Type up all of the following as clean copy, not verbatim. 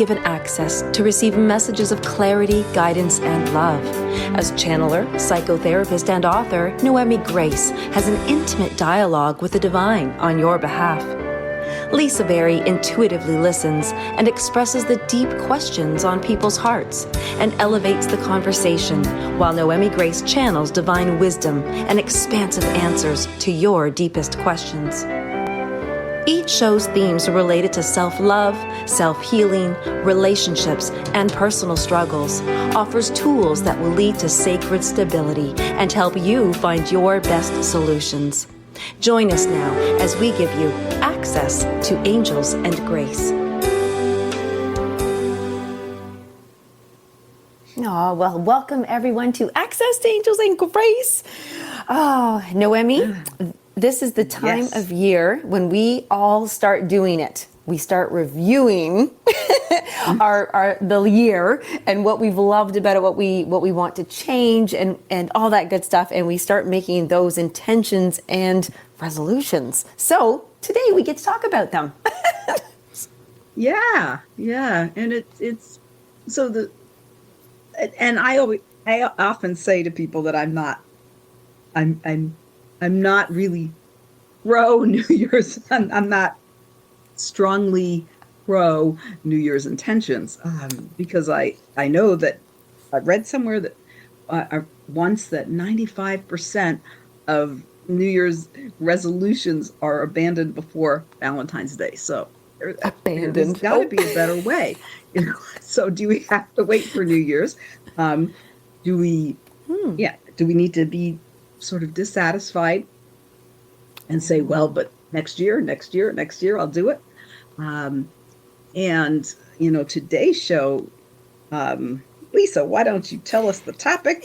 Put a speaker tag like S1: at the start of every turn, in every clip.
S1: given access to receive messages of clarity, guidance, and love. As channeler, psychotherapist, and author, Noemi Grace has an intimate dialogue with the divine on your behalf. Lisa Berry intuitively listens and expresses the deep questions on people's hearts and elevates the conversation, while Noemi Grace channels divine wisdom and expansive answers to your deepest questions. Each show's themes are related to self-love, self-healing, relationships, and personal struggles, offers tools that will lead to sacred stability and help you find your best solutions. Join us now as we give you access to angels and grace. Oh, well, welcome everyone to Access to Angels and Grace. Oh, Noemi, this is the time of year when we all start doing it. We start reviewing the year and what we've loved about it, what we want to change, and all that good stuff. And we start making those intentions and resolutions. So today we get to talk about them.
S2: Yeah. And it's so and I often say to people that I'm not really pro New Year's. I'm not strongly pro New Year's intentions, because I know that I read somewhere that once that 95% of New Year's resolutions are abandoned before Valentine's Day. So there's got to be a better way. So do we have to wait for New Year's? Do we need to be sort of dissatisfied and say, well, but next year, I'll do it. And, today's show, Lisa, why don't you tell us the topic?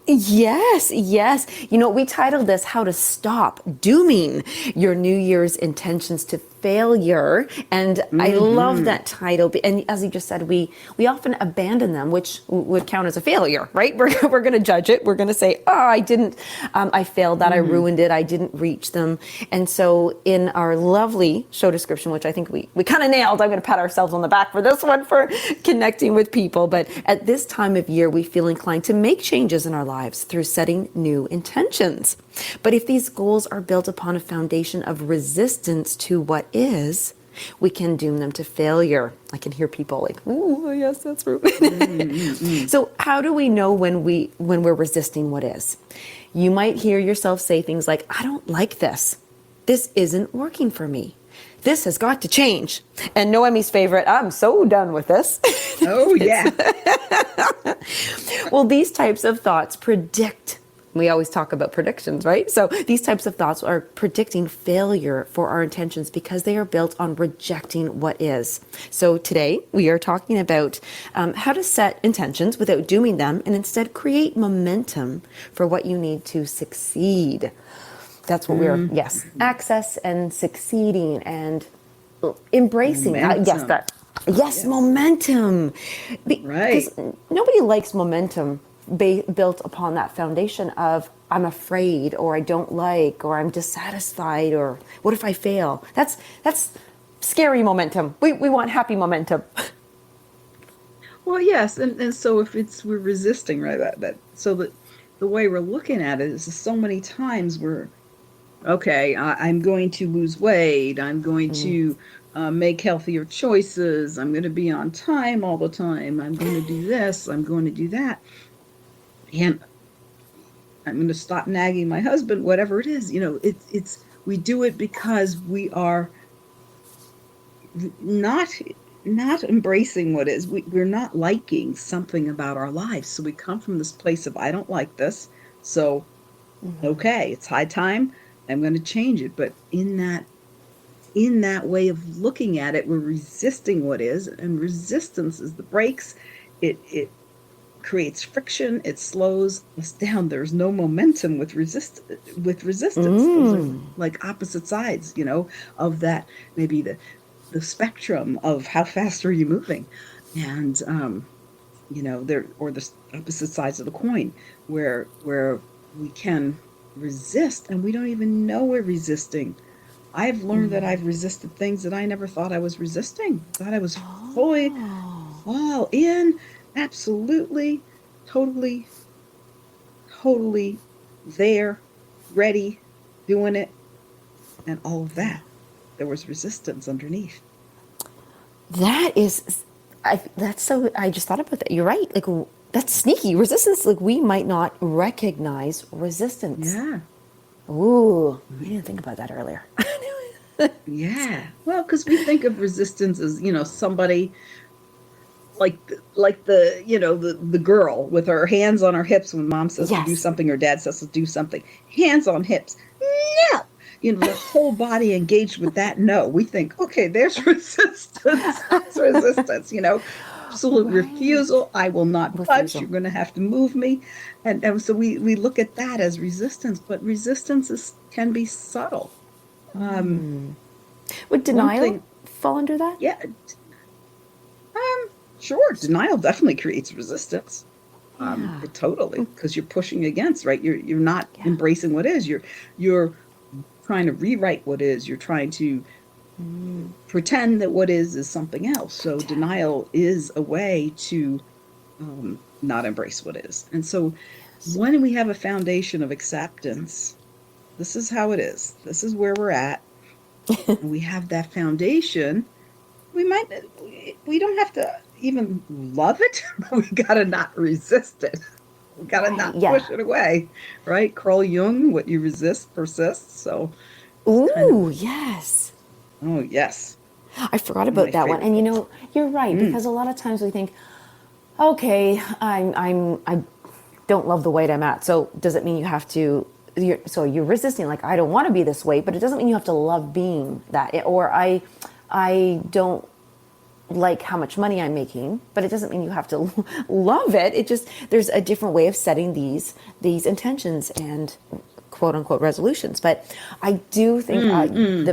S1: Yes. We titled this How to Stop Dooming Your New Year's Intentions to Failure. And I love that title. And as you just said, we often abandon them, which would count as a failure, right? We're going to judge it. We're going to say, I failed that. I ruined it. I didn't reach them. And so in our lovely show description, which I think we kind of nailed, I'm going to pat ourselves on the back for this one, for connecting with people. But at this time of year, we feel inclined to make changes in our lives through setting new intentions. But if these goals are built upon a foundation of resistance to what is, we can doom them to failure. I can hear people like, "Oh, yes, that's true." So how do we know when we're resisting what is? You might hear yourself say things like, "I don't like this. This isn't working for me. This has got to change." And Noemi's favorite, "I'm so done with this."
S2: Oh, yeah.
S1: Well, these types of thoughts predict. We always talk about predictions, right? So these types of thoughts are predicting failure for our intentions because they are built on rejecting what is. So today we are talking about how to set intentions without dooming them and instead create momentum for what you need to succeed. That's what we're, access and succeeding and embracing. Momentum. Because nobody likes momentum built upon that foundation of I'm afraid, or I don't like, or I'm dissatisfied, or what if I fail? That's scary momentum. We want happy momentum.
S2: Well, yes, and so if we're resisting, right, so the way we're looking at it is so many times we're I'm going to lose weight, I'm going to make healthier choices, I'm going to be on time all the time, I'm going to do this, I'm going to do that, and I'm going to stop nagging my husband, whatever it is. It's we do it because we are not embracing what is. We're not liking something about our lives. So we come from this place of, I don't like this. So, it's high time. I'm going to change it. But in that way of looking at it, we're resisting what is, and resistance is the brakes. It creates friction. It slows us down. There's no momentum with resistance. Those are like opposite sides, of that, maybe the spectrum of how fast are you moving, and there, or the opposite sides of the coin, where we can resist and we don't even know we're resisting. I've learned that I've resisted things that I never thought I was resisting. Thought I was fully
S1: Oh,
S2: all in, absolutely, totally, totally there, ready, doing it, and all of
S1: yeah.
S2: that. There was resistance underneath.
S1: That is, that's so, I just thought about that. You're right. Like, that's sneaky. Resistance, like, we might not recognize resistance.
S2: Yeah.
S1: Ooh, I didn't think about that earlier.
S2: Yeah. Well, because we think of resistance as, somebody like the girl with her hands on her hips when mom says to do
S1: Yes.
S2: something or dad says to do something. Hands on hips. No. The whole body engaged with that. No, we think, okay, there's resistance. That's resistance. Absolute
S1: Right.
S2: refusal. I will not budge.
S1: Refusal.
S2: You're going to have to move me. And so we look at that as resistance, but resistance can be subtle. Um,
S1: Would
S2: one
S1: denial
S2: thing,
S1: fall under that?
S2: yeah, sure, denial definitely creates resistance.
S1: Yeah.
S2: It totally, because you're pushing against, right? You're not
S1: Yeah.
S2: embracing what is. You're trying to rewrite what is. You're trying to pretend that what is something else. So
S1: Pretend.
S2: denial is a way to not embrace what is. And so
S1: Yes.
S2: when we have a foundation of acceptance, this is how it is. This is where we're at, and we have that foundation. We might we don't have to even love it, but we gotta not resist it. We gotta
S1: Right.
S2: not
S1: Yeah.
S2: push it away, right? Carl Jung, what you resist persists. So it's kind of,
S1: Ooh, yes.
S2: oh yes,
S1: I forgot
S2: one of my
S1: about that one.
S2: favorite
S1: And
S2: books.
S1: you're right,
S2: Mm,
S1: because a lot of times we think, okay, I don't love the weight I'm at. So does it mean you have to? So you're resisting, like, I don't want to be this way, but it doesn't mean you have to love being that. Or I don't like how much money I'm making, but it doesn't mean you have to love it. It just, there's a different way of setting these intentions and quote unquote resolutions. But I do think
S2: mm.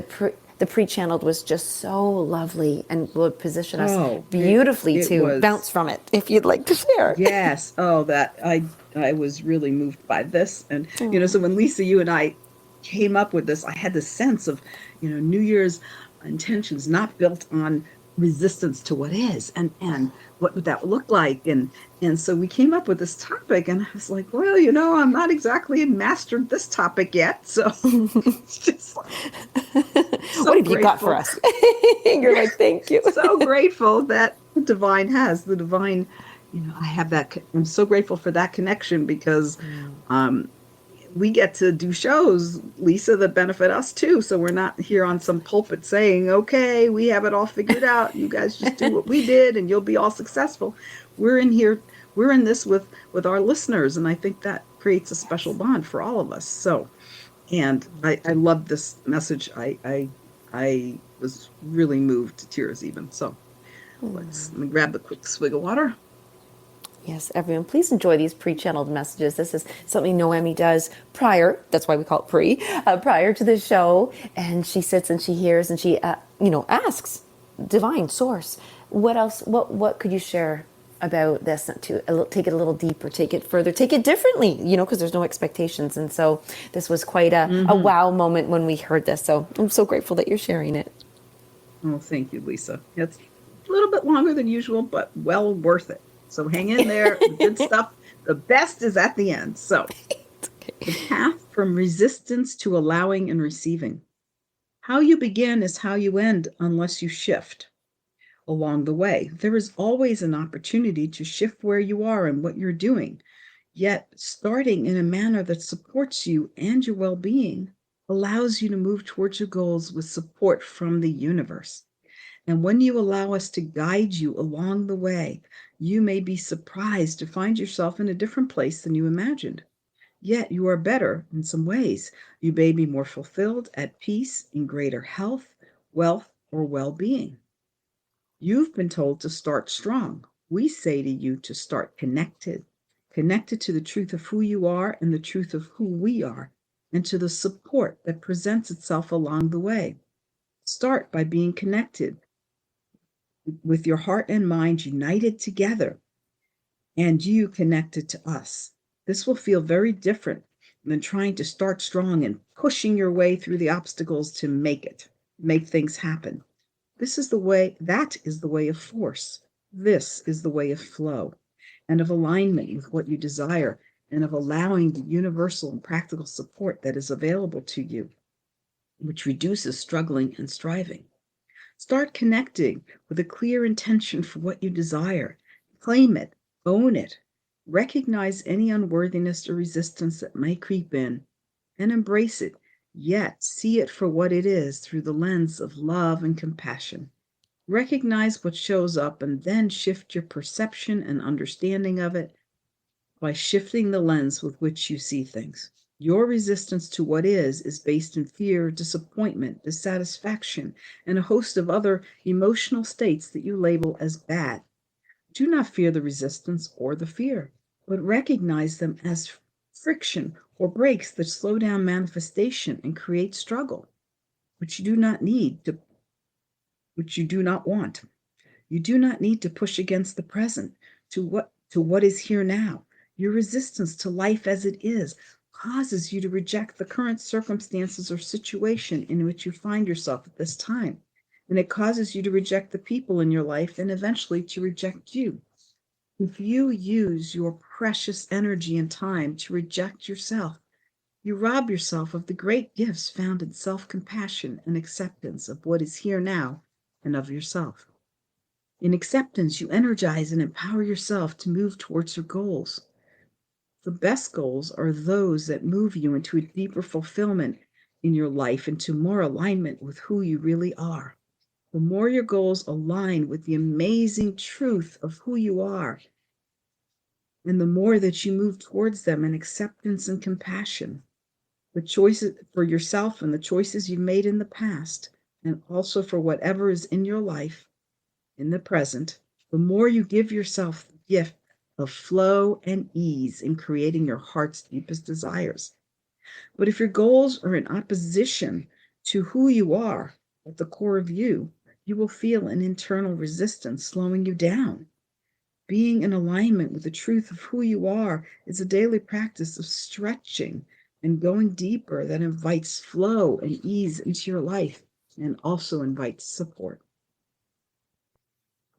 S1: the pre-channeled was just so lovely and would position us
S2: Oh,
S1: beautifully
S2: it
S1: to
S2: was.
S1: bounce from it if you'd like to share.
S2: Yes. Oh, that I was really moved by this. And so when Lisa, you and I came up with this, I had the sense of, New Year's intentions not built on resistance to what is and what would that look like. And so we came up with this topic and I was like, well, I'm not exactly mastered this topic yet. So it's just like
S1: What
S2: so
S1: have you got for
S2: grateful.
S1: us? You're like, thank you.
S2: So grateful that the divine, I have that. I'm so grateful for that connection because um, we get to do shows, Lisa, that benefit us too. So we're not here on some pulpit saying, okay, we have it all figured out. You guys just do what we did and you'll be all successful. We're in here, we're in this with our listeners. And I think that creates a special
S1: Yes.
S2: bond for all of us. So, and I love this message. I was really moved to tears even. So let me grab a quick swig of water.
S1: Yes, everyone, please enjoy these pre-channeled messages. This is something Noemi does prior. That's why we call it prior to the show. And she sits and she hears and she, asks divine source, what else? What could you share about this to take it a little deeper, take it further, take it differently? Because there's no expectations. And so this was quite a
S2: Mm-hmm.
S1: wow moment when we heard this. So I'm so grateful that you're sharing it.
S2: Oh, thank you, Lisa. It's a little bit longer than usual, but well worth it. So hang in there. The good stuff, the best is at the end. So the path from resistance to allowing and receiving. How you begin is how you end unless you shift along the way. There is always an opportunity to shift where you are and what you're doing, yet starting in a manner that supports you and your well being allows you to move towards your goals with support from the universe. And when you allow us to guide you along the way, you may be surprised to find yourself in a different place than you imagined. Yet you are better in some ways. You may be more fulfilled, at peace, in greater health, wealth, or well being. You've been told to start strong. We say to you to start connected, connected to the truth of who you are and the truth of who we are, and to the support that presents itself along the way. Start by being connected with your heart and mind united together, and you connected to us. This will feel very different than trying to start strong and pushing your way through the obstacles to make things happen. That is the way of force. This is the way of flow and of alignment with what you desire and of allowing the universal and practical support that is available to you, which reduces struggling and striving. Start connecting with a clear intention for what you desire. Claim it, own it, recognize any unworthiness or resistance that may creep in, and embrace it, yet see it for what it is through the lens of love and compassion. Recognize what shows up and then shift your perception and understanding of it by shifting the lens with which you see things. Your resistance to what is based in fear, disappointment, dissatisfaction, and a host of other emotional states that you label as bad. Do not fear the resistance or the fear, but recognize them as friction or breaks that slow down manifestation and create struggle, which you do not need to, which you do not want. You do not need to push against the present to what is here now. Your resistance to life as it is causes you to reject the current circumstances or situation in which you find yourself at this time. And it causes you to reject the people in your life and eventually to reject you. If you use your precious energy and time to reject yourself, you rob yourself of the great gifts found in self compassion and acceptance of what is here now and of yourself. In acceptance, you energize and empower yourself to move towards your goals. The best goals are those that move you into a deeper fulfillment in your life, into more alignment with who you really are. The more your goals align with the amazing truth of who you are, and the more that you move towards them in acceptance and compassion, the choices for yourself and the choices you've made in the past, and also for whatever is in your life in the present, the more you give yourself the gift of flow and ease in creating your heart's deepest desires. But if your goals are in opposition to who you are at the core of you, you will feel an internal resistance slowing you down. Being in alignment with the truth of who you are is a daily practice of stretching and going deeper that invites flow and ease into your life and also invites support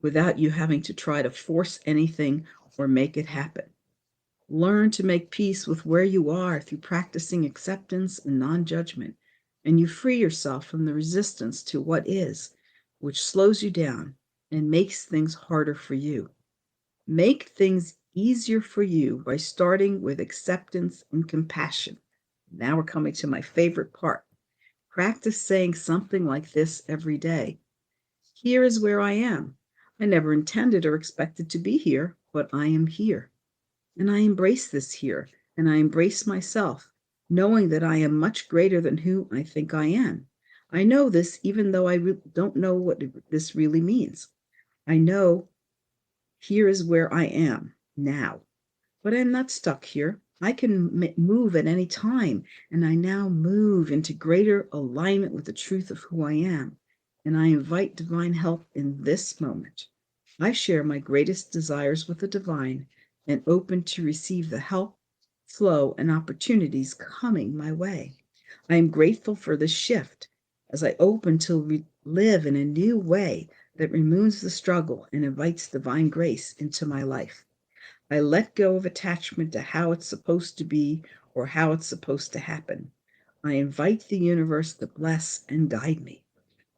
S2: without you having to try to force anything or make it happen. Learn to make peace with where you are through practicing acceptance and non judgment, and you free yourself from the resistance to what is, which slows you down and makes things harder for you. Make things easier for you by starting with acceptance and compassion. Now we're coming to my favorite part. Practice saying something like this every day. Here is where I am. I never intended or expected to be here, but I am here. And I embrace this here, and I embrace myself, knowing that I am much greater than who I think I am. I know this even though I don't know what this really means. I know here is where I am now, but I'm not stuck here. I can move at any time, and I now move into greater alignment with the truth of who I am. And I invite divine help in this moment. I share my greatest desires with the divine and open to receive the help, flow, and opportunities coming my way. I am grateful for this shift as I open to live in a new way that removes the struggle and invites divine grace into my life. I let go of attachment to how it's supposed to be or how it's supposed to happen. I invite the universe to bless and guide me.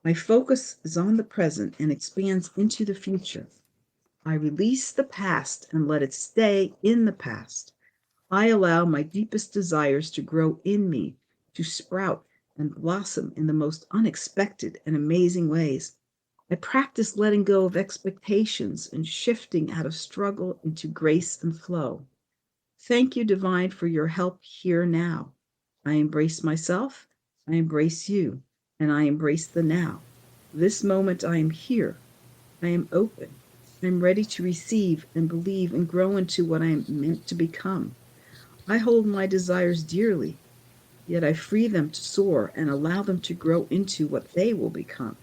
S2: My focus is on the present and expands into the future. I release the past and let it stay in the past. I allow my deepest desires to grow in me, to sprout and blossom in the most unexpected and amazing ways. I practice letting go of expectations and shifting out of struggle into grace and flow. Thank you, Divine, for your help here now. I embrace myself, I embrace you, and I embrace the now. This moment I am here. I am open. I'm ready to receive and believe and grow into what I am meant to become. I hold my desires dearly, yet I free them to soar and allow them to grow into what they will become.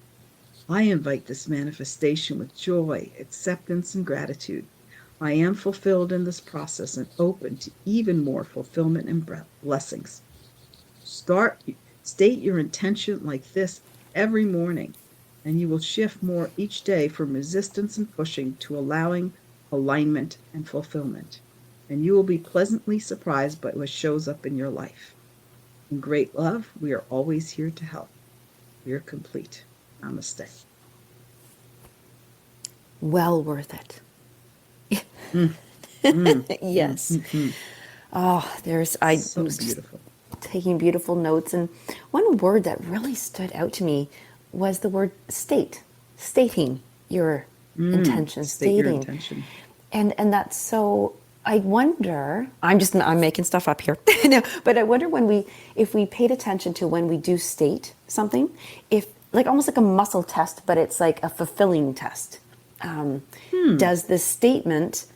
S2: I invite this manifestation with joy, acceptance, and gratitude. I am fulfilled in this process and open to even more fulfillment and blessings. Start, state your intention like this every morning. and you will shift more each day from resistance and pushing to allowing, alignment, and fulfillment. And you will be pleasantly surprised by what shows up in your life. In great love, we are always here to help. You're complete. Namaste.
S1: Well worth it. Yes. Oh, I
S2: So
S1: was just
S2: beautiful.
S1: taking beautiful notes. And one word that really stood out to me was the word state, stating your intention,
S2: State your
S1: stating.
S2: intention.
S1: And that's so, I wonder, I'm making stuff up here. No, but I wonder if we paid attention to when we do state something, if like almost like a muscle test, but it's like a fulfilling test. Does the statement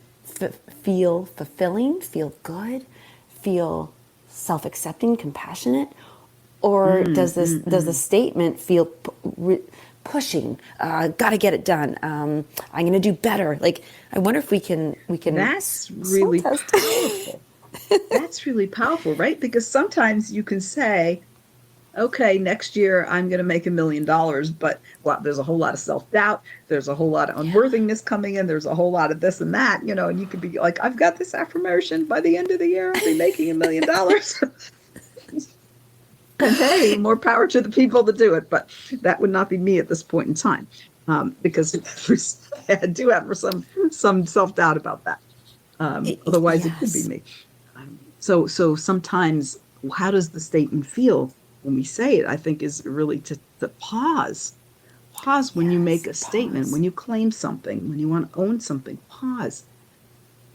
S1: feel fulfilling, feel good, feel self-accepting, compassionate, or does the statement feel pushing? Got to get it done. I'm going to do better. Like, I wonder if we can.
S2: That's really powerful. That's really powerful, right? Because sometimes you can say, okay, next year I'm going to make $1 million, but there's a whole lot of self-doubt. There's a whole lot of unworthiness coming in. There's a whole lot of this and that, and you could be like, I've got this affirmation. By the end of the year, I'll be making $1 million. And hey, more power to the people that do it. But that would not be me at this point in time, because I do have some self-doubt about that. Otherwise, It could be me. So sometimes, how does the statement feel when we say it? I think is really to pause. Pause when you make a statement, when you claim something, when you want to own something. Pause.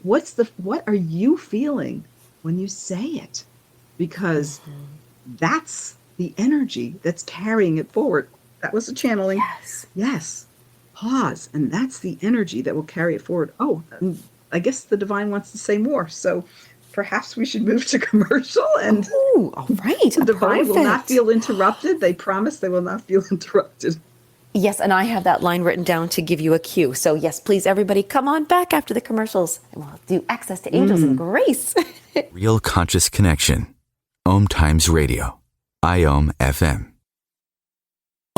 S2: What are you feeling when you say it? Because that's the energy that's carrying it forward. That was a channeling. Yes. Pause. And that's the energy that will carry it forward. Oh, I guess the divine wants to say more. So perhaps we should move to commercial, and
S1: all right.
S2: The divine will not feel interrupted. They promise they will not feel interrupted.
S1: Yes, and I have that line written down to give you a cue. So yes, please, everybody, come on back after the commercials, and we'll do Access to Angels and Grace.
S3: Real Conscious Connection. OMTimes Radio. IOM FM.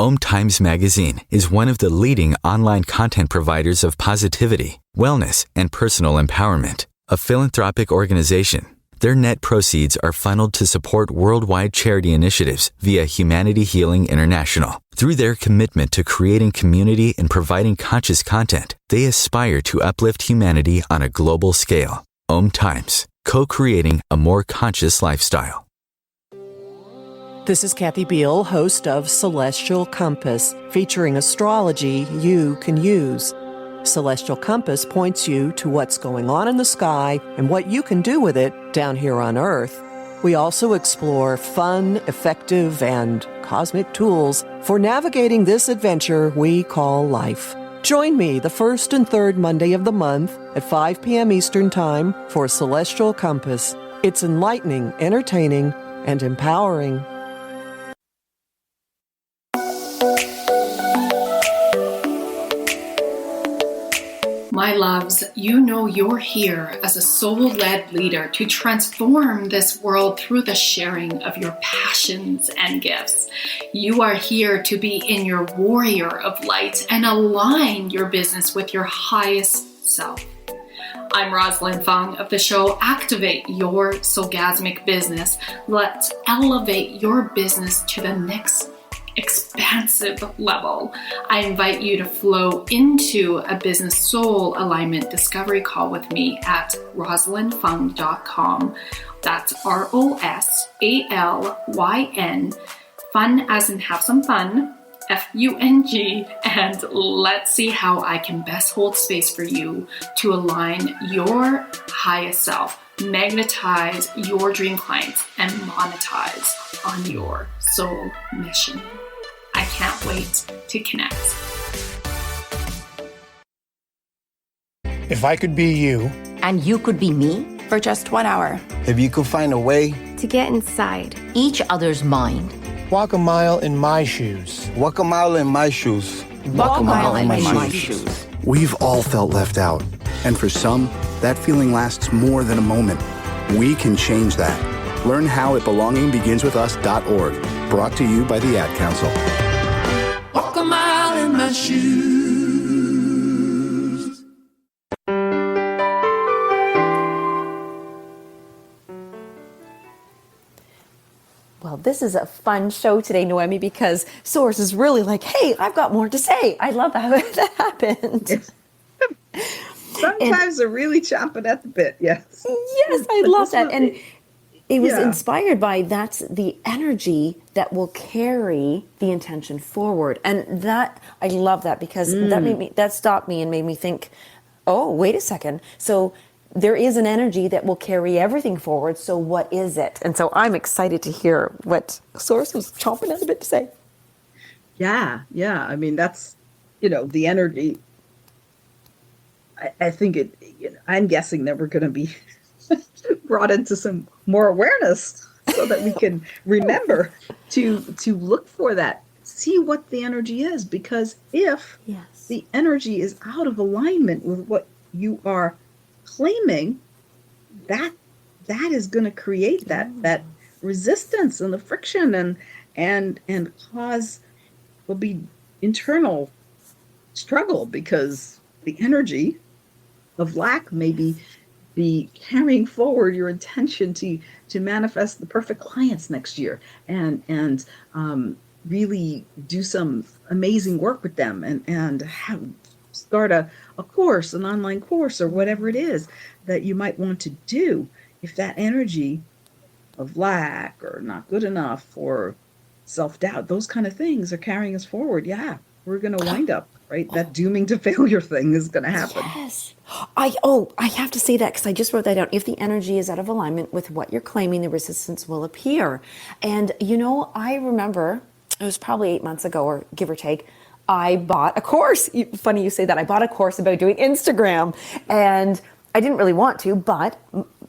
S3: OMTimes Magazine is one of the leading online content providers of positivity, wellness, and personal empowerment. A philanthropic organization, their net proceeds are funneled to support worldwide charity initiatives via Humanity Healing International. Through their commitment to creating community and providing conscious content, they aspire to uplift humanity on a global scale. OMTimes, co-creating a more conscious lifestyle.
S4: This is Kathy Beal, host of Celestial Compass, featuring astrology you can use. Celestial Compass points you to what's going on in the sky and what you can do with it down here on Earth. We also explore fun, effective, and cosmic tools for navigating this adventure we call life. Join me the first and third Monday of the month at 5 p.m. Eastern Time for Celestial Compass. It's enlightening, entertaining, and empowering.
S5: My loves, you know you're here as a soul-led leader to transform this world through the sharing of your passions and gifts. You are here to be in your warrior of light and align your business with your highest self. I'm Rosalind Fong of the show Activate Your Soulgasmic Business. Let's elevate your business to the next expansive level. I invite you to flow into a business soul alignment discovery call with me at rosalindfung.com. That's ROSALYN, fun as in have some fun, FUNG, and let's see how I can best hold space for you to align your highest self, magnetize your dream clients, and monetize on your soul mission. I can't wait to connect.
S6: If I could be you,
S7: and you could be me,
S8: for just 1 hour,
S9: if you could find a way
S8: to get inside
S7: each other's mind,
S6: walk a mile in my shoes.
S9: Walk a mile in my shoes.
S7: Walk a mile in my shoes.
S10: We've all felt left out. And for some, that feeling lasts more than a moment. We can change that. Learn how at belongingbeginswithus.org. Brought to you by the Ad Council.
S11: Walk a mile in shoes.
S1: Well, this is a fun show today, Noemi, because Source is really like, hey, I've got more to say. I love how that happened.
S2: Sometimes they're really chomping at the bit, yes.
S1: Yes, I love that. And it was
S2: yeah.
S1: inspired by that's the energy that will carry the intention forward. And that, I love that because that stopped me and made me think, oh, wait a second. So there is an energy that will carry everything forward. So what is it? And so I'm excited to hear what Source was chomping at the bit to say.
S2: Yeah. I mean, that's, the energy. I think I'm guessing that we're going to be brought into some more awareness so that we can remember to look for that, see what the energy is. Because if the energy is out of alignment with what you are claiming, that is going to create that resistance and the friction and cause will be internal struggle, because the energy of lack may be carrying forward your intention to manifest the perfect clients next year and really do some amazing work with them and start a course, an online course, or whatever it is that you might want to do. If that energy of lack or not good enough or self-doubt, those kind of things are carrying us forward, we're going to wind up, right? That dooming to failure thing is going to happen.
S1: Yes. I have to say that because I just wrote that down. If the energy is out of alignment with what you're claiming, the resistance will appear. And, I remember it was probably 8 months ago, or give or take, I bought a course. Funny you say that. I bought a course about doing Instagram, and I didn't really want to, but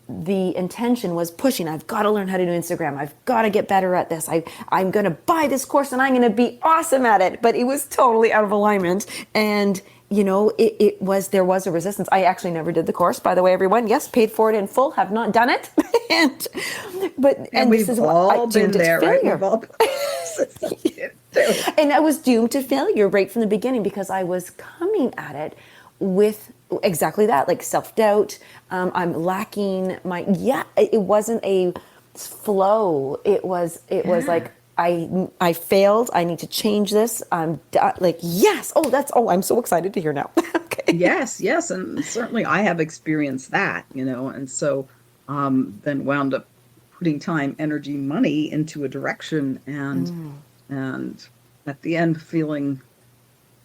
S1: the intention was pushing. I've got to learn how to do Instagram. I've got to get better at this. I'm going to buy this course and I'm going to be awesome at it. But it was totally out of alignment. And, there was a resistance. I actually never did the course, by the way, everyone. Yes, paid for it in full, have not done it. and
S2: we've
S1: this is
S2: all
S1: what
S2: been there, right? We've all
S1: And I was doomed to failure right from the beginning because I was coming at it with exactly that, like self-doubt. I'm lacking it wasn't a flow. It was like, I failed. I need to change this. I'm yes. I'm so excited to hear now. Okay.
S2: Yes. And certainly I have experienced that, and so then wound up putting time, energy, money into a direction and at the end feeling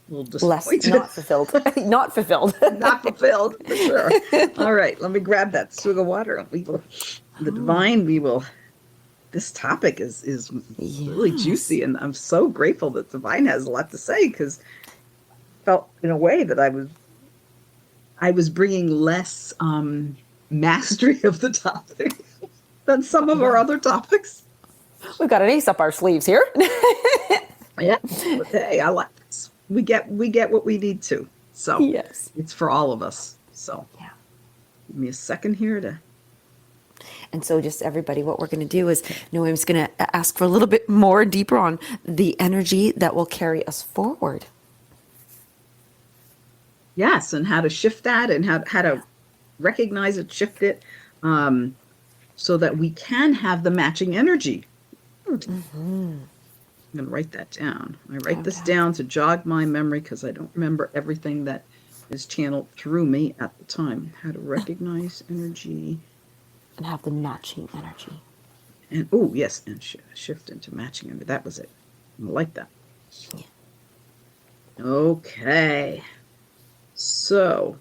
S2: a little disappointed.
S1: Not fulfilled. Not fulfilled.
S2: Not fulfilled, for sure. All right, let me grab that swig of water. This topic is really juicy, and I'm so grateful that Divine has a lot to say, because I felt in a way that I was bringing less mastery of the topic than some of our other topics.
S1: We've got an ace up our sleeves here.
S2: Yeah, but hey, I like this. We get what we need to. So
S1: yes,
S2: it's for all of us. So give me a second here
S1: And so just everybody, what we're going to do is Noemi's going to ask for a little bit more deeper on the energy that will carry us forward.
S2: Yes, and how to shift that and how to recognize it, shift it, so that we can have the matching energy. Mm-hmm. I'm going to write that down. I write this down to jog my memory because I don't remember everything that is channeled through me at the time. How to recognize energy.
S1: And have the matching energy.
S2: And, yes, and shift into matching energy. That was it. I like that. Yeah. Okay. So,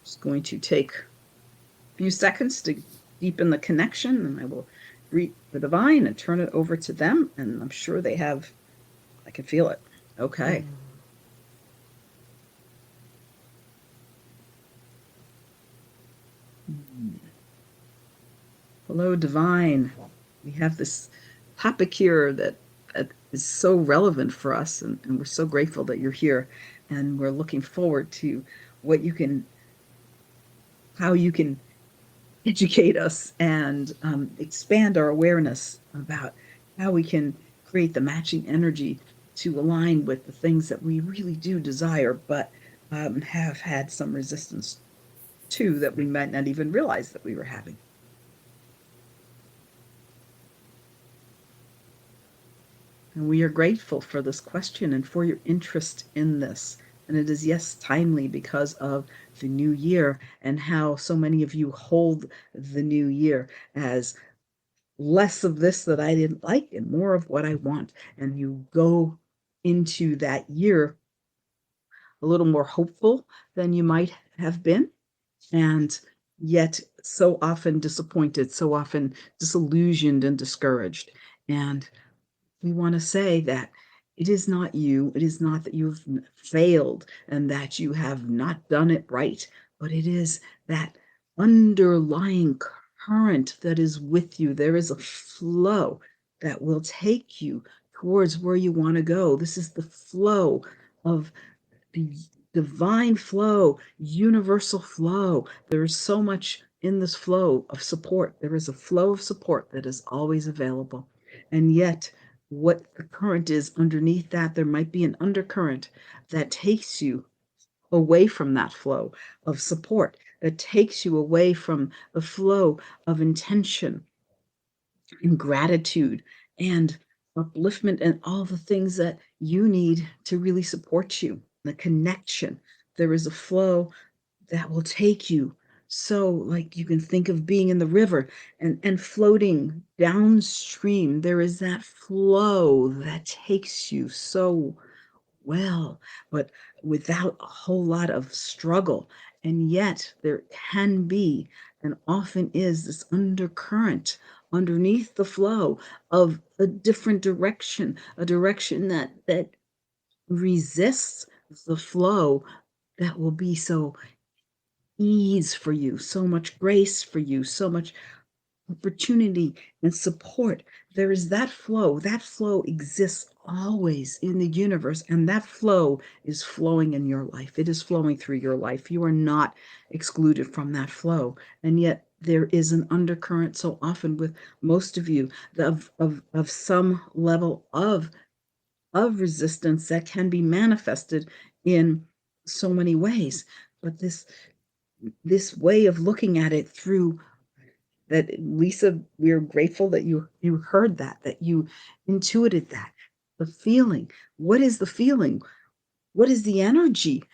S2: just going to take a few seconds to deepen the connection, and I will greet the Divine and turn it over to them, and I'm sure I can feel it. Okay. Hello, Divine. We have this topic here that is so relevant for us, and we're so grateful that you're here, and we're looking forward to how you can educate us and expand our awareness about how we can create the matching energy to align with the things that we really do desire, but have had some resistance to that we might not even realize that we were having. And we are grateful for this question and for your interest in this. And it is, yes, timely because of the new year and how so many of you hold the new year as less of this that I didn't like and more of what I want. And you go into that year a little more hopeful than you might have been, and yet so often disappointed, so often disillusioned and discouraged. And we want to say that it is not you, it is not that you've failed and that you have not done it right, but it is that underlying current that is with you. There is a flow that will take you towards where you want to go. This is the flow of the divine flow, universal flow. There is so much in this flow of support. There is a flow of support that is always available. And yet, what the current is underneath that, there might be an undercurrent that takes you away from that flow of support, that takes you away from the flow of intention and gratitude and upliftment and all the things that you need to really support you. The connection. There is a flow that will take you. So, like, you can think of being in the river and floating downstream. There is that flow that takes you so well, but without a whole lot of struggle. And yet there can be and often is this undercurrent underneath the flow of a different direction, a direction that resists the flow that will be so ease for you, so much grace for you, so much opportunity and support. There is that flow. That flow exists always in the universe, and that flow is flowing in your life. It is flowing through your life. You are not excluded from that flow. And yet there is an undercurrent so often with most of you of some level of resistance that can be manifested in so many ways. But this way of looking at it through that, Lisa, we're grateful that you heard that you intuited that. The feeling. What is the feeling? What is the energy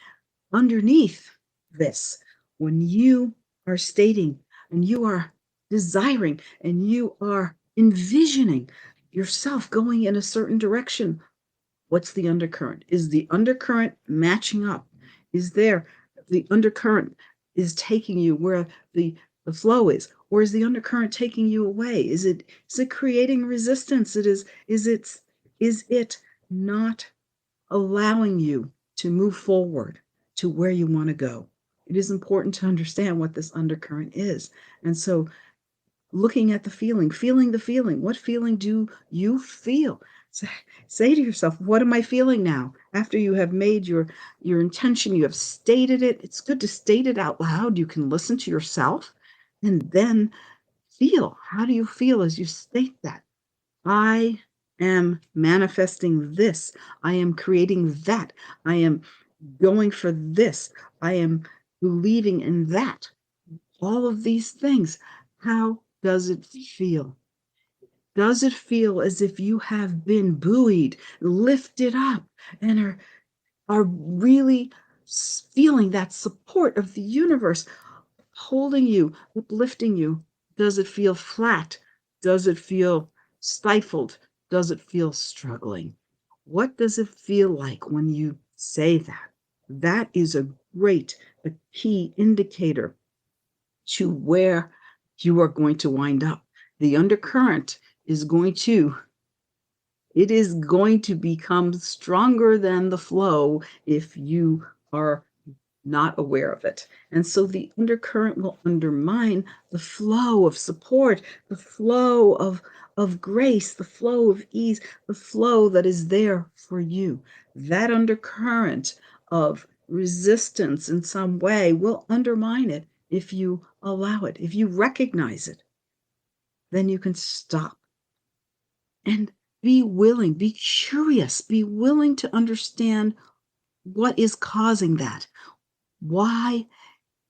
S2: underneath this? When you are stating and you are desiring and you are envisioning yourself going in a certain direction, what's the undercurrent? Is the undercurrent matching up? Is there the undercurrent is taking you where the flow is, or is the undercurrent taking you away? Is it creating resistance? Is it not allowing you to move forward to where you want to go? It is important to understand what this undercurrent is. And so looking at the feeling, feeling the feeling, what feeling do you feel? Say to yourself, what am I feeling now? After you have made your intention, you have stated it. It's good to state it out loud. You can listen to yourself and then feel. How do you feel as you state that? I am manifesting this. I am creating that. I am going for this. I am believing in that. All of these things. How does it feel? Does it feel as if you have been buoyed, lifted up, and are really feeling that support of the universe holding you, uplifting you? Does it feel flat? Does it feel stifled? Does it feel struggling? What does it feel like when you say that? That is a key indicator to where you are going to wind up. The undercurrent is going to become stronger than the flow if you are not aware of it. And so the undercurrent will undermine the flow of support, the flow of grace, the flow of ease, the flow that is there for you. That undercurrent of resistance in some way will undermine it if you allow it. If you recognize it, then you can stop and be willing, be curious, be willing to understand what is causing that. Why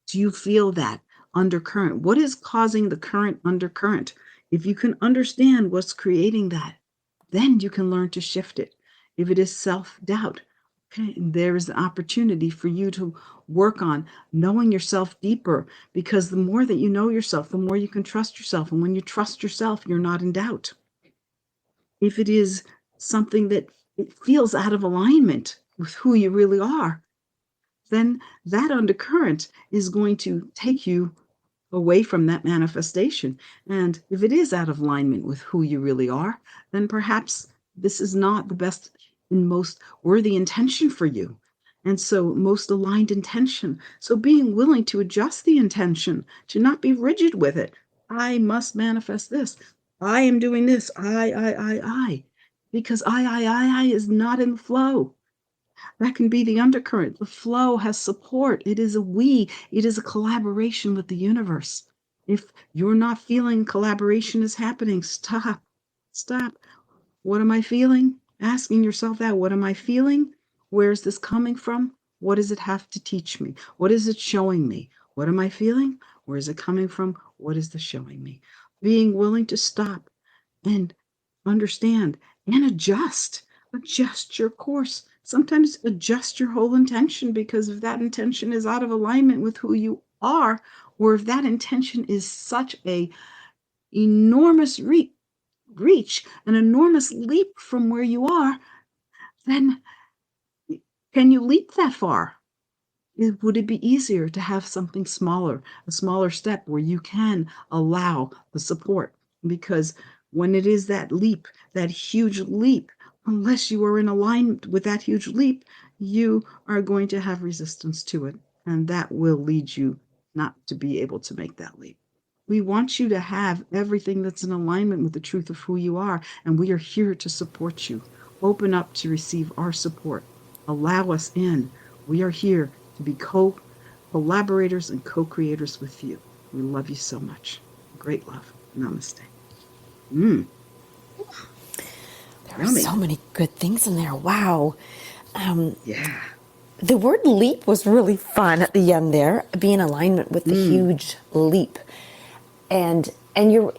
S2: do you feel that undercurrent? What is causing the current undercurrent? If you can understand what's creating that, then you can learn to shift it. If it is self-doubt, okay, there is an opportunity for you to work on knowing yourself deeper, because the more that you know yourself, the more you can trust yourself. And when you trust yourself, you're not in doubt. If it is something that it feels out of alignment with who you really are, then that undercurrent is going to take you away from that manifestation. And if it is out of alignment with who you really are, then perhaps this is not the best and most worthy intention for you. And so, most aligned intention. So, being willing to adjust the intention, to not be rigid with it. I must manifest this. I am doing this. I. Because I is not in the flow. That can be the undercurrent. The flow has support. It is a we. It is a collaboration with the universe. If you're not feeling collaboration is happening, stop. Stop. What am I feeling? Asking yourself that. What am I feeling? Where is this coming from? What does it have to teach me? What is it showing me? What am I feeling? Where is it coming from? What is this showing me? Being willing to stop and understand and adjust. Adjust your course. Sometimes adjust your whole intention, because if that intention is out of alignment with who you are, or if that intention is such a enormous reach, an enormous leap from where you are, then can you leap that far? Would it be easier to have something smaller, a smaller step where you can allow the support? Because when it is that leap, that huge leap, unless you are in alignment with that huge leap, you are going to have resistance to it. And that will lead you not to be able to make that leap. We want you to have everything that's in alignment with the truth of who you are. And we are here to support you. Open up to receive our support. Allow us in. We are here to be collaborators and co-creators with you. We love you so much. Great love. Namaste.
S1: There are so many good things in there. Wow.
S2: Yeah.
S1: The word leap was really fun at the end there. Be in alignment with the huge leap. And you're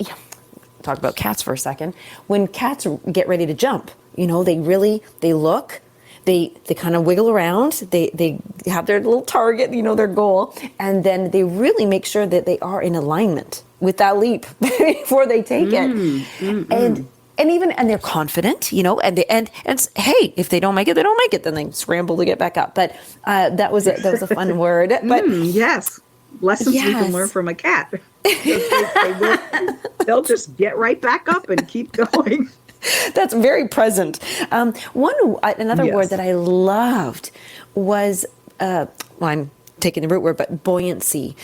S1: talk about cats for a second. When cats get ready to jump, they look, they kind of wiggle around, they have their little target, their goal, and then they really make sure that they are in alignment with that leap before they take it. And they're confident, and hey, if they don't make it, they don't make it. Then they scramble to get back up. But that was a fun word. But
S2: yes, lessons we can learn from a cat. They'll just get right back up and keep going.
S1: That's very present. Another word that I loved was I'm taking the root word, but buoyancy,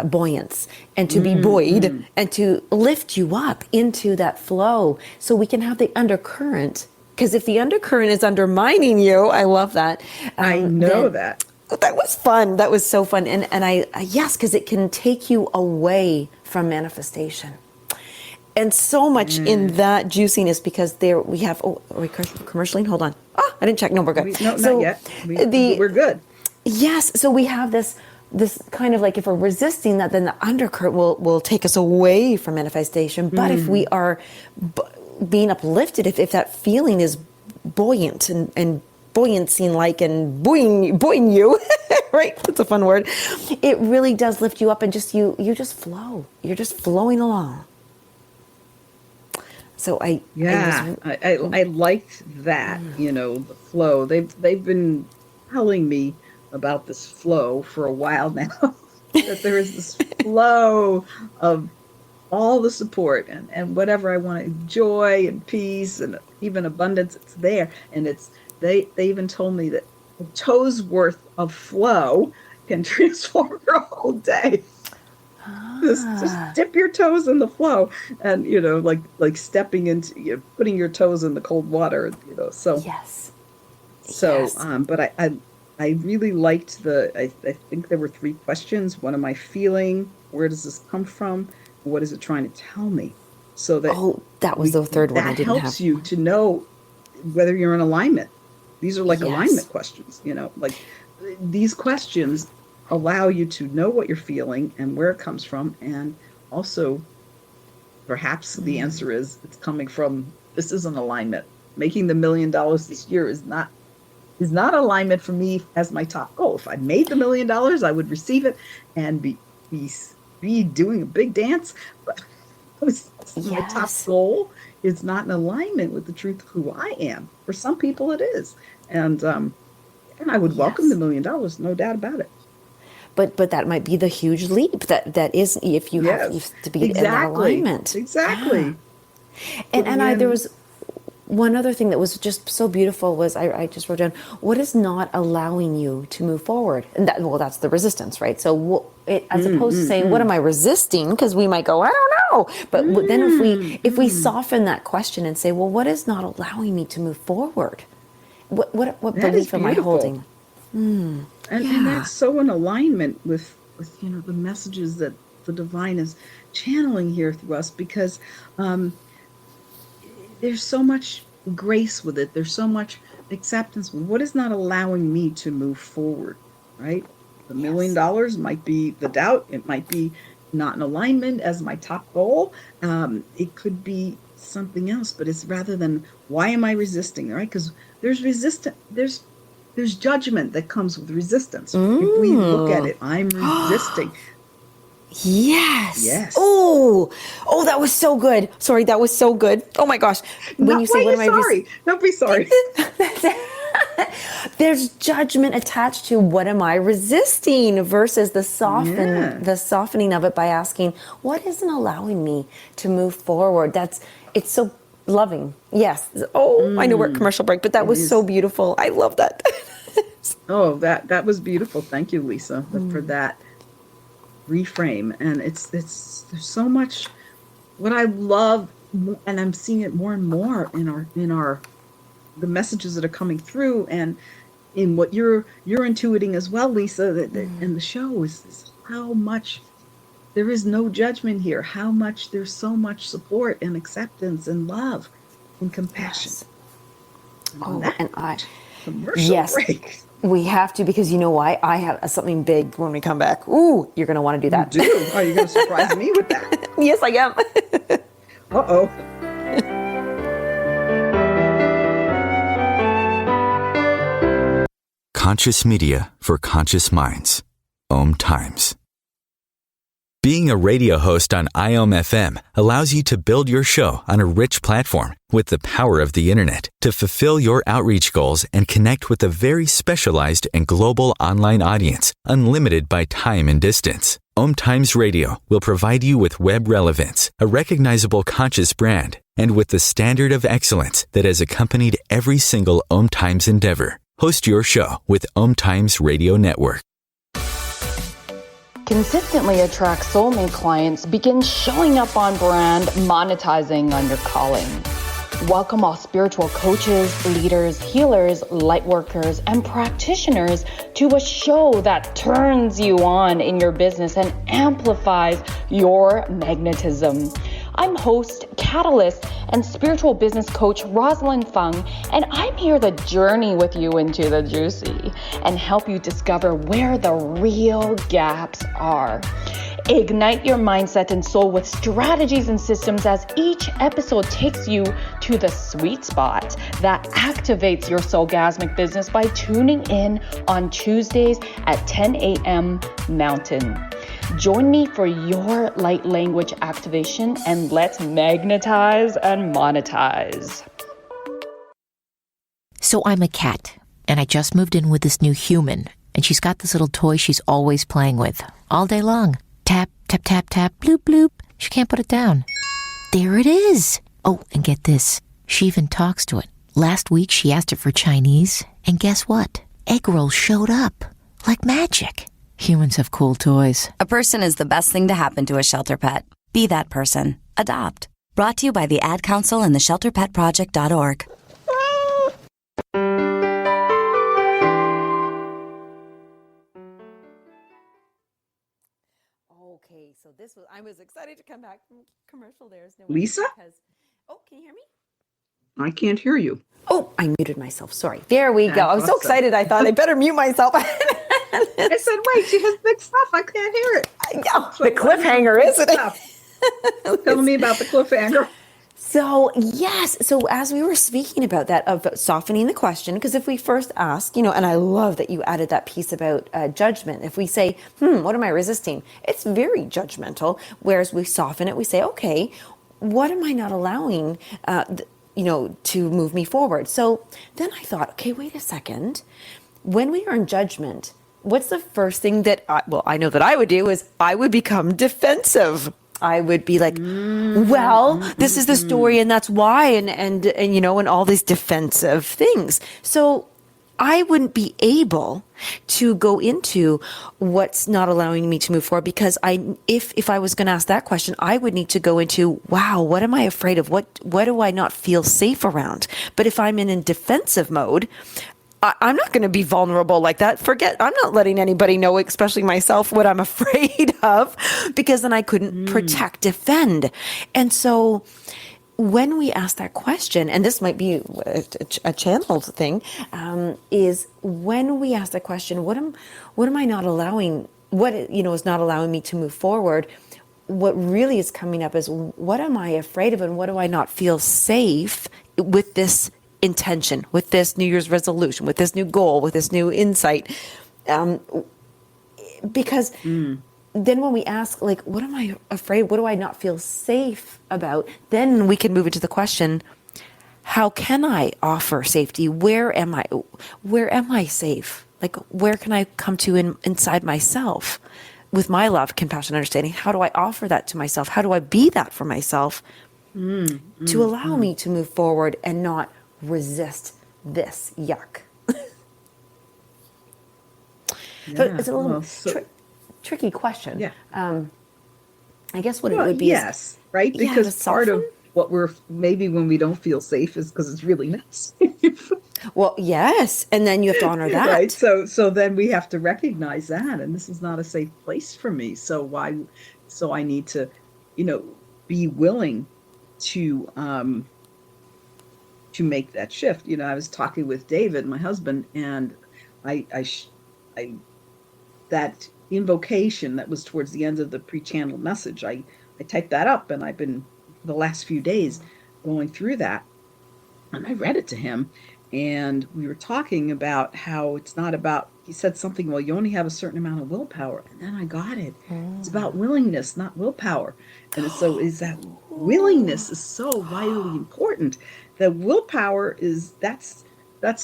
S1: buoyance, and to be buoyed and to lift you up into that flow, so we can have the undercurrent. Because if the undercurrent is undermining you, I love that.
S2: I know that.
S1: That was fun. That was so fun. And yes, because it can take you away from manifestation. And so much in that juiciness, because there we have, are we commercialing? Hold on. Oh, I didn't check. No, we're good.
S2: Not yet. We're good.
S1: Yes. So we have this kind of like, if we're resisting that, then the undercurrent will take us away from manifestation. But if we are being uplifted, if that feeling is buoyant and buoyancy like and buoying you, right? That's a fun word. It really does lift you up, and just you just flow. You're just flowing along. So I liked that, the flow. They've been telling me about this flow for a while now, that there is this flow of all the support and whatever I want, joy and peace and even abundance, it's there. And they even told me that a toe's worth of flow can transform your whole day. Just dip your toes in the flow, and like stepping into, putting your toes in the cold water, so yes.
S2: But I really liked I think there were 3 questions. What am I feeling? Where does this come from? What is it trying to tell me? so that
S1: that was the third one I
S2: that
S1: didn't
S2: helps
S1: have.
S2: you to know whether you're in alignment. These are like
S1: Yes.
S2: alignment questions, you know, like these questions allow you to know what you're feeling and where it comes from. And also, perhaps the answer is it's coming from, this is an alignment. Making the $1 million this year is not alignment for me as my top goal. If I made the $1 million, I would receive it and be doing a big dance. But my top goal is not in alignment with the truth of who I am. For some people, it is, and I would welcome the $1 million, no doubt about it.
S1: But that might be the huge leap that is, if you have to be in that alignment.
S2: Exactly.
S1: Yeah. And there was one other thing that was just so beautiful was I just wrote down, what is not allowing you to move forward? And that's the resistance, right? So as opposed to saying, what am I resisting? Because we might go, I don't know. But then if we soften that question and say, well, what is not allowing me to move forward? What belief am I holding?
S2: And that's so in alignment with you know, the messages that the divine is channeling here through us, because there's so much grace with it. There's so much acceptance. What is not allowing me to move forward, right? The $1 million might be the doubt. It might be not in alignment as my top goal. It could be something else, but it's rather than why am I resisting, right? Because there's resistance. There's judgment that comes with resistance. If we look at it, I'm resisting.
S1: Yes. Oh, that was so good. Sorry, that was so good. Oh my gosh.
S2: When you say, what am I sorry? Don't be sorry.
S1: There's judgment attached to what am I resisting versus the softening of it by asking, what isn't allowing me to move forward? It's so loving. Yes. I know we're at commercial break, but that was so beautiful. I love that.
S2: That was beautiful. Thank you, Lisa, for that reframe. And it's there's so much what I love, and I'm seeing it more and more in our the messages that are coming through, and in what you're intuiting as well, Lisa, and the show is how much there is no judgment here, how much there's so much support and acceptance and love and compassion.
S1: Yes.
S2: Commercial break.
S1: We have to, because you know why? I have something big when we come back. Ooh, you're going to want to do that.
S2: You do? Are you going to surprise me with that?
S1: Yes, I am.
S2: Uh-oh.
S3: Conscious media for conscious minds. OMTimes. Being a radio host on IOM FM allows you to build your show on a rich platform with the power of the internet to fulfill your outreach goals and connect with a very specialized and global online audience, unlimited by time and distance. OMTimes Radio will provide you with web relevance, a recognizable conscious brand, and with the standard of excellence that has accompanied every single OMTimes endeavor. Host your show with OMTimes Radio Network.
S12: Consistently attract soulmate clients, begin showing up on brand, monetizing on your calling. Welcome all spiritual coaches, leaders, healers, light workers, and practitioners to a show that turns you on in your business and amplifies your magnetism. I'm host, catalyst, and spiritual business coach Rosalind Fung, and I'm here to journey with you into the juicy and help you discover where the real gaps are. Ignite your mindset and soul with strategies and systems as each episode takes you to the sweet spot that activates your soulgasmic business by tuning in on Tuesdays at 10 a.m. Mountain. Join me for your light language activation, and let's magnetize and monetize.
S13: So I'm a cat, and I just moved in with this new human, and she's got this little toy she's always playing with, all day long. Tap, tap, tap, tap, bloop, bloop. She can't put it down. There it is. Oh, and get this. She even talks to it. Last week, she asked it for Chinese, and guess what? Egg rolls showed up. Like magic. Humans have cool toys.
S14: A person is the best thing to happen to a shelter pet. Be that person. Adopt. Brought to you by the Ad Council and the ShelterPetProject.org.
S1: Okay, so So I was excited to come back from commercial there.
S2: Lisa?
S1: Because, oh, can you hear me?
S2: I can't hear you.
S1: Oh, I muted myself. Sorry. There we go. I was so
S2: Awesome.
S1: excited. I thought I better mute myself.
S2: I said, wait, she has big stuff. I can't hear it.
S1: Yeah, the cliffhanger, isn't it?
S2: Tell me about the cliffhanger.
S1: So, yes. So as we were speaking about that, of softening the question, because if we first ask, and I love that you added that piece about judgment. If we say, what am I resisting? It's very judgmental. Whereas we soften it, we say, okay, what am I not allowing, to move me forward? So then I thought, okay, wait a second. When we are in judgment, what's the first thing that I know that I would do is I would become defensive. I would be like, this is the story and that's why, and all these defensive things. So I wouldn't be able to go into what's not allowing me to move forward, because if I was going to ask that question, I would need to go into, wow, what am I afraid of? What do I not feel safe around? But if I'm in a defensive mode, I'm not going to be vulnerable like that. I'm not letting anybody know, especially myself, what I'm afraid of, because then I couldn't protect, defend. And so when we ask that question, and this might be a channeled thing, is when we ask that question, what am I not allowing, what is not allowing me to move forward? What really is coming up is, what am I afraid of, and what do I not feel safe with this intention, with this New Year's resolution, with this new goal, with this new insight? Because then when we ask, like, what am I afraid? What do I not feel safe about? Then we can move into the question, how can I offer safety? Where am I safe? Like, where can I come to inside myself with my love, compassion, understanding? How do I offer that to myself? How do I be that for myself to allow me to move forward and not resist this yuck? So it's a little tricky question.
S2: Yeah.
S1: I guess what it would be.
S2: Yes, right? Because part of what maybe when we don't feel safe is because it's really not safe.
S1: Well, yes. And then you have to honor that.
S2: Right. So then we have to recognize that. And this is not a safe place for me. So I need to, be willing to make that shift. I was talking with David, my husband, and I that invocation that was towards the end of the pre-channeled message, I typed that up, and I've been the last few days going through that, and I read it to him, and we were talking about how it's not about, he said something, well, you only have a certain amount of willpower, and then I got it. It's about willingness, not willpower. And so is that willingness is so vitally important. The willpower that's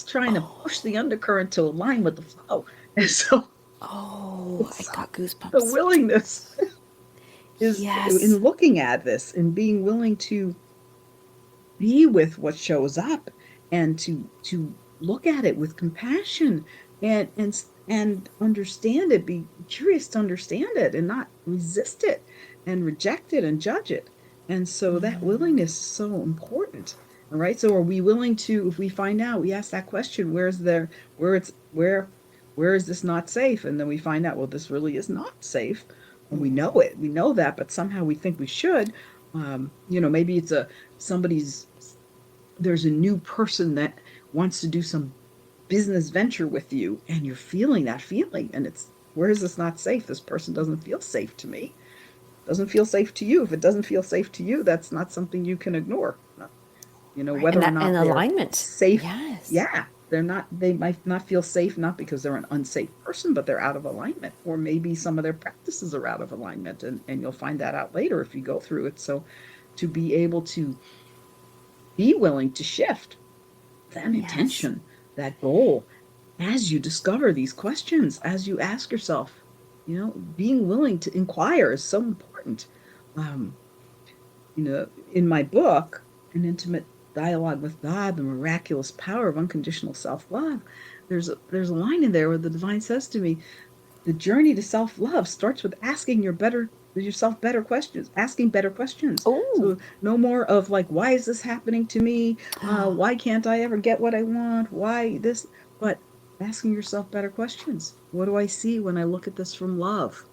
S2: trying to push the undercurrent to align with the flow. And so
S1: I got goosebumps.
S2: The willingness is in looking at this and being willing to be with what shows up, and to look at it with compassion and understand it, be curious to understand it, and not resist it and reject it and judge it. And so that willingness is so important. All right. So are we willing to, if we find out, we ask that question, where is this not safe? And then we find out, well, this really is not safe. And we know it. We know that, but somehow we think we should. Maybe it's there's a new person that wants to do some business venture with you, and you're feeling that feeling, and it's, where is this not safe? This person doesn't feel safe to me. Doesn't feel safe to you. If it doesn't feel safe to you, that's not something you can ignore. Whether or not
S1: in
S2: they're
S1: alignment.
S2: Safe.
S1: Yes.
S2: Yeah. They might not feel safe, not because they're an unsafe person, but they're out of alignment, or maybe some of their practices are out of alignment, and you'll find that out later if you go through it. So to be able to be willing to shift that intention, that goal, as you discover these questions, as you ask yourself, being willing to inquire is so important. In my book, An Intimate Dialogue with God, the Miraculous Power of Unconditional Self-Love, there's a line in there where the divine says to me, the journey to self-love starts with asking yourself better questions, asking better questions. So no more of like, why is this happening to me? Why can't I ever get what I want? Why this? But asking yourself better questions. What do I see when I look at this from love?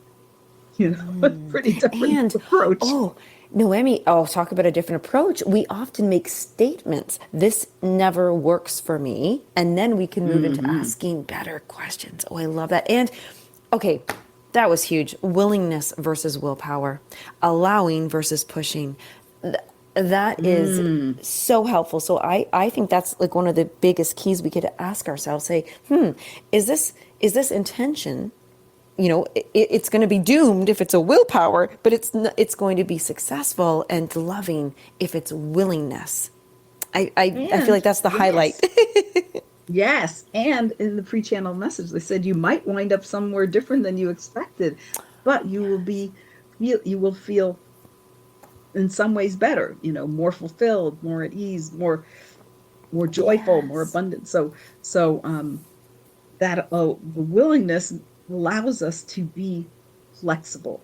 S2: Pretty different
S1: And,
S2: approach.
S1: oh, Noemi, talk about a different approach. We often make statements. This never works for me. And then we can move into asking better questions. Oh, I love that. And, okay, that was huge. Willingness versus willpower, allowing versus pushing. That is so helpful. So I think that's like one of the biggest keys we could ask ourselves. Say, is this intention? It's going to be doomed if it's a willpower, but it's going to be successful and loving if it's willingness. I feel like that's the highlight.
S2: Yes. And in the pre-channel message, they said you might wind up somewhere different than you expected, but you will feel in some ways better, more fulfilled, more at ease, more joyful, more abundant. So that the willingness allows us to be flexible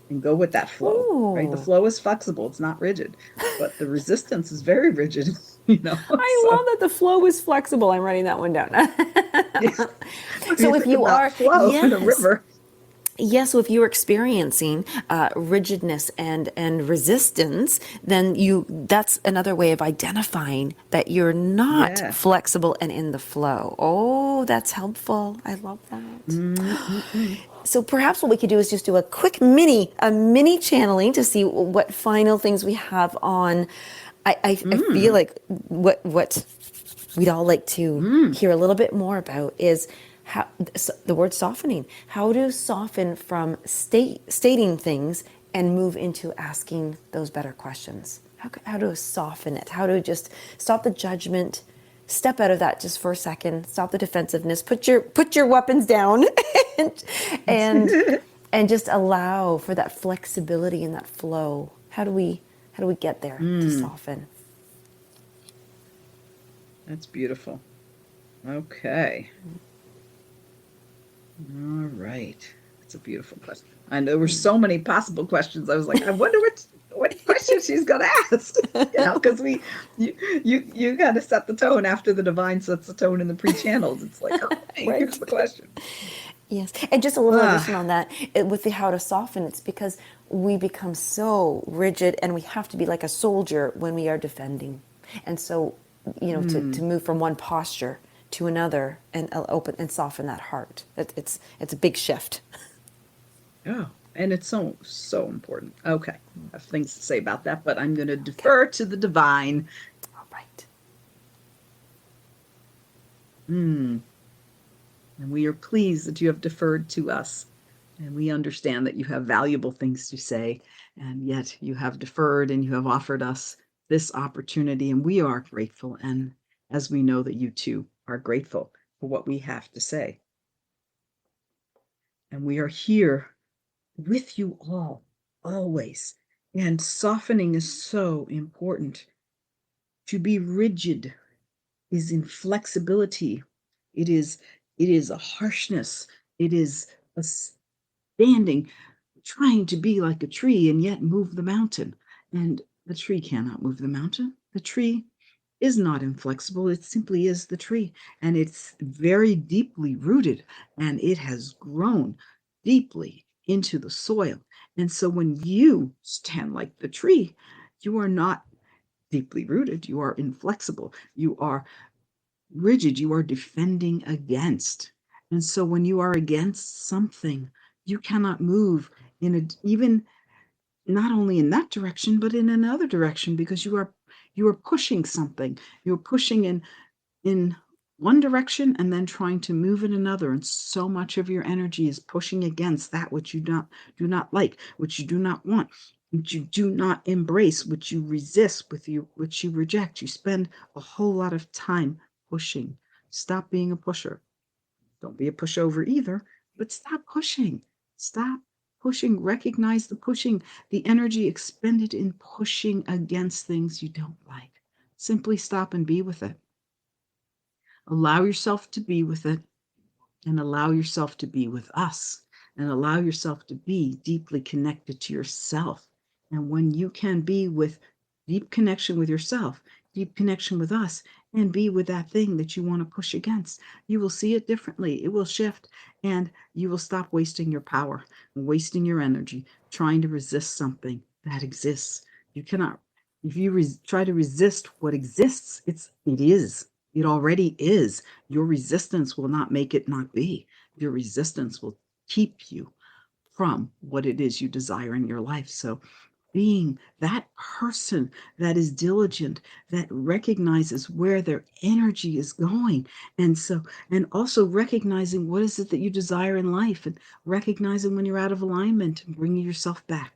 S2: and go with that flow, right? The flow is flexible. It's not rigid, but the resistance is very rigid,
S1: I love that the flow is flexible. I'm writing that one down. So if you are
S2: flow in a river.
S1: Yes, so if you're experiencing rigidness and resistance, then that's another way of identifying that you're not flexible and in the flow. Oh, that's helpful. I love that. So perhaps what we could do is just do a quick mini channeling to see what final things we have on. I feel like what we'd all like to hear a little bit more about is how the word softening. How to soften from stating things and move into asking those better questions. How to soften it. How to just stop the judgment, step out of that just for a second, stop the defensiveness, put your weapons down, and just allow for that flexibility and that flow. How do we get there to soften?
S2: That's beautiful. Okay. All right. That's a beautiful question. And there were so many possible questions. I was like, I wonder what question she's going to ask. Because you got to set the tone after the divine sets the tone in the pre-channels. It's like, here's the question.
S1: Yes. And just a little addition on that, with the how to soften, it's because we become so rigid and we have to be like a soldier when we are defending. And so, to move from one posture to another and open and soften that heart. It's a big shift.
S2: Yeah. And it's so important. Okay. I have things to say about that, but I'm going to defer to the divine.
S1: All right.
S2: And we are pleased that you have deferred to us. And we understand that you have valuable things to say. And yet you have deferred and you have offered us this opportunity. And we are grateful. And as we know that you too are grateful for what we have to say. And we are here with you all, always. And softening is so important. To be rigid is inflexibility. It is a harshness. It is a standing, trying to be like a tree and yet move the mountain. And the tree cannot move the mountain. The tree is not inflexible. It simply is the tree. And it's very deeply rooted, and it has grown deeply into the soil. And so when you stand like the tree, you are not deeply rooted. You are inflexible. You are rigid. You are defending against. And so when you are against something, you cannot move even not only in that direction, but in another direction, because you are pushing something. You're pushing in one direction and then trying to move in another. And so much of your energy is pushing against that which you do not like, which you do not want, which you do not embrace, which you resist, which you reject. You spend a whole lot of time pushing. Stop being a pusher. Don't be a pushover either, but stop pushing. Stop pushing. Recognize the pushing, the energy expended in pushing against things you don't like. Simply stop and be with it. Allow yourself to be with it, and allow yourself to be with us, and allow yourself to be deeply connected to yourself. And when you can be with deep connection with yourself, deep connection with us and be with that thing that you want to push against. You will see it differently. It will shift, and you will stop wasting your power and wasting your energy trying to resist something that exists. You cannot, if you try to resist what exists, it is. It already is. Your resistance will not make it not be. Your resistance will keep you from what it is you desire in your life. So being that person that is diligent, that recognizes where their energy is going. And also recognizing what is it that you desire in life, and recognizing when you're out of alignment and bringing yourself back.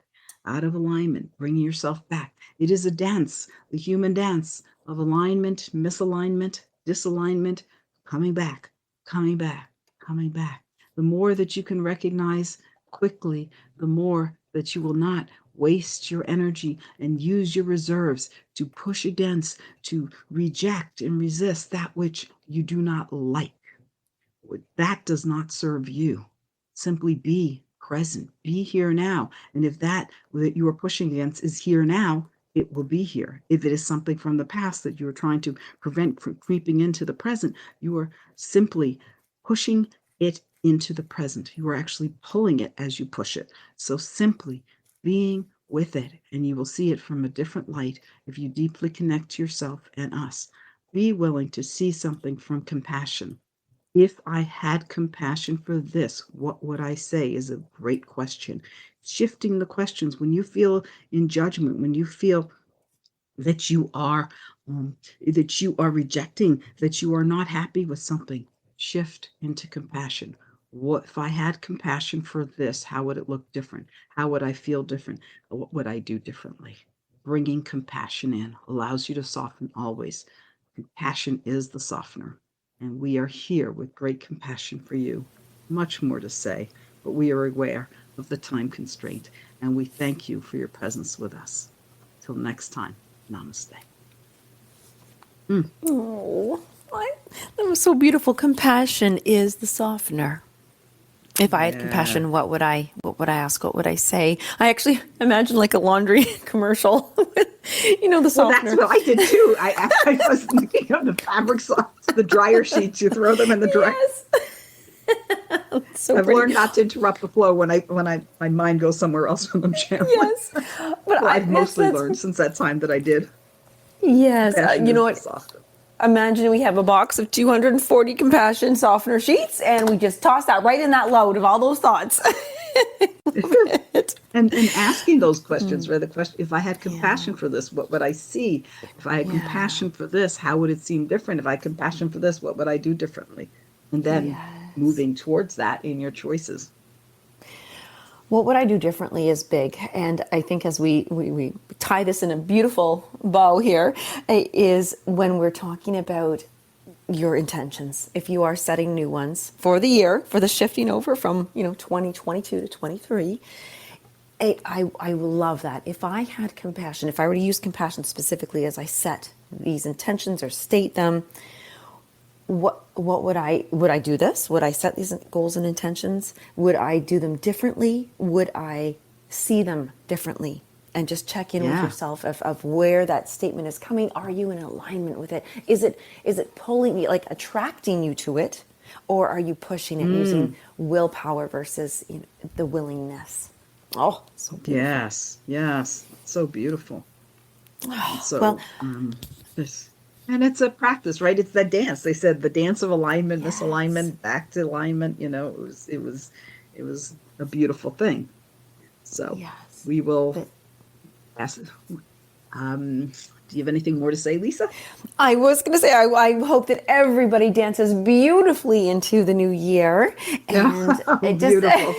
S2: Out of alignment, bringing yourself back. It is a dance, the human dance of alignment, misalignment, disalignment, coming back, coming back, coming back. The more that you can recognize quickly, the more that you will not waste your energy and use your reserves to push against, to reject and resist that which you do not like. That does not serve you. Simply be present, be here now. And if that you are pushing against is here now, it will be here. If it is something from the past that you are trying to prevent from creeping into the present, you are simply pushing it into the present. You are actually pulling it as you push it. So simply being with it, and you will see it from a different light if you deeply connect to yourself and us. Be willing to see something from compassion. If I had compassion for this, what would I say is a great question. Shifting the questions when you feel in judgment, when you feel that you are rejecting, that you are not happy with something, shift into compassion. What if I had compassion for this? How would it look different? How would I feel different? What would I do differently? Bringing compassion in allows you to soften always. Compassion is the softener. And we are here with great compassion for you. Much more to say, but we are aware of the time constraint, and we thank you for your presence with us. Till next time, namaste.
S1: Oh, that was so beautiful. Compassion is the softener. If I had compassion, what would I ask? What would I say? I actually imagine like a laundry commercial with, the softener.
S2: Well, that's what I did too. I was thinking of the fabric softs, the dryer sheets. You throw them in the dryer.
S1: Yes. So
S2: I've
S1: pretty.
S2: learned not to interrupt the flow when my mind goes somewhere else when I'm channeling.
S1: Yes, but
S2: I've mostly learned since that time that I did.
S1: Yes, you know what? Imagine we have a box of 240 compassion softener sheets, and we just toss that right in that load of all those thoughts.
S2: and asking those questions, right? The question: if I had compassion for this, what would I see? If I had compassion for this, how would it seem different? If I had compassion for this, what would I do differently? And then moving towards that in your choices.
S1: What would I do differently is big. And I think as we tie this in a beautiful bow here, is when we're talking about your intentions. If you are setting new ones for the year, for the shifting over from 2022 to 23, I love that. If I had compassion, if I were to use compassion specifically as I set these intentions or state them, what would I do this? Would I set these goals and intentions? Would I do them differently? Would I see them differently? And just check in with yourself of where that statement is coming. Are you in alignment with it? Is it pulling you, like attracting you to it? Or are you pushing it using willpower versus the willingness? Oh, so beautiful.
S2: Yes. So beautiful. So, and it's a practice, right? It's that dance. They said the dance of alignment, misalignment, back to alignment. It was a beautiful thing. So we will ask. Do you have anything more to say, Lisa?
S1: I was going to say, I hope that everybody dances beautifully into the new year. And
S2: beautiful.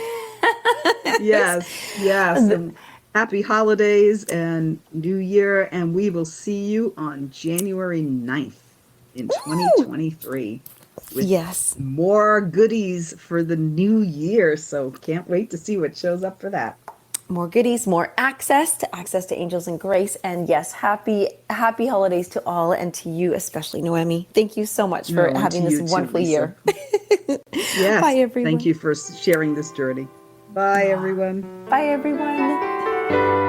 S2: Yes. And happy holidays and New Year, and we will see you on January 9th in 2023 with more goodies for the new year. So can't wait to see what shows up for that.
S1: More goodies, more access to Angels and Grace, and yes, happy holidays to all, and to you especially, Noemi. Thank you so much for having this wonderful year.
S2: Yes, bye everyone. Thank you for sharing this journey. Bye everyone.
S1: Bye everyone.